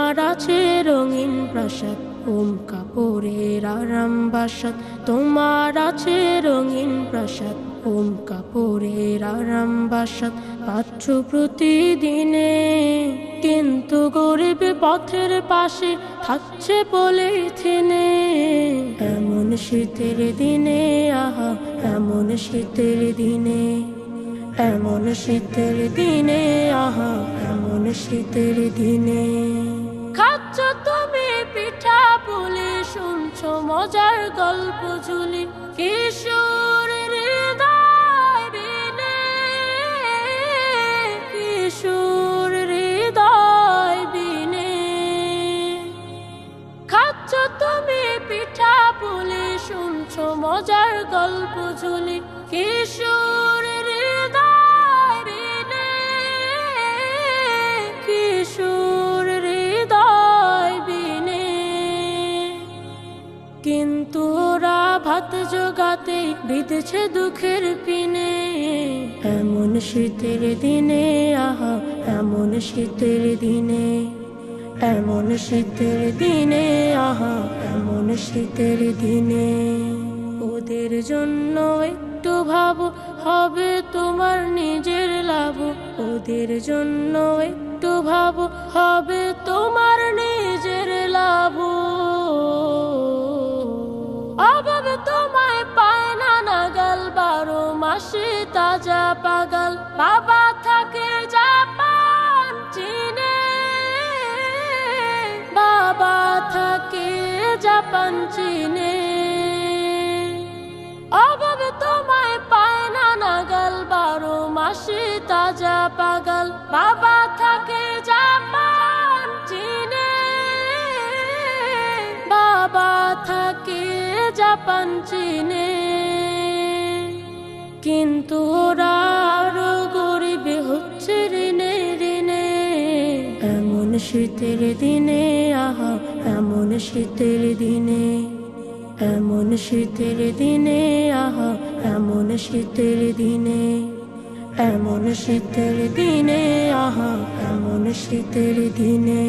তোমার আছে রঙিন প্রাসাদ, ওম কাপড়ের আরাম বাসাত। তোমার আছে রঙিন প্রাসাদ, ওম কাপড়ের আরাম বাসাত। পাচ্ছ প্রতিদিনে, কিন্তু গরিব পথের পাশে থাকছে পলিথিনে। এমন শীতের দিনে, আহা এমন শীতের দিনে, এমন শীতের দিনে, আহা এমন শীতের দিনে। খাচ্ছ তুমি পিঠা পুলি, শুনছো মজার গল্প ঝুলি, কিশোর হৃদয় বিনে, কিশোর হৃদয় বিনে। খাচ্ছ তুমি পিঠা পুলি, শুনছো মজার গল্প ঝুলি, কিশোর হৃদয় বিনে, কিশোর হৃদয় বিনে। কিন্তু ওরা ভাত জোগাতে বিঁধেছে দুঃখের পিনে। এমন শীতের দিনে, আহা এমন শীতের দিনে, এমন শীতের দিনে, আহা এমন শীতের দিনে। ওদের জন্য একটু ভাবো, হবে তোমার নিজের লাভ। ওদের জন্য একটু ভাবো, হবে তোমার নিজের লাভ। অভাব তোমায় পায় না নাগাল, 12 মাসে তাজা পাগাল। বাবা থাকে জাপান চীনে, বাবা থাকে জাপান চীনে। অভাব তোমায় পায় না নাগাল, 12 মাসে তাজা পাগাল। বাবা থাকে জাপান চীনে, বাবা থাকে জাপান চীনে। কিন্তু ওরা আরো গরিব হচ্ছে ঋণে ঋণে। এমন শীতের দিনে, আহা এমন শীতের দিনে, এমন শীতের দিনে, আহা এমন শীতের দিনে, এমন শীতের দিনে, আহা এমন শীতের দিনে।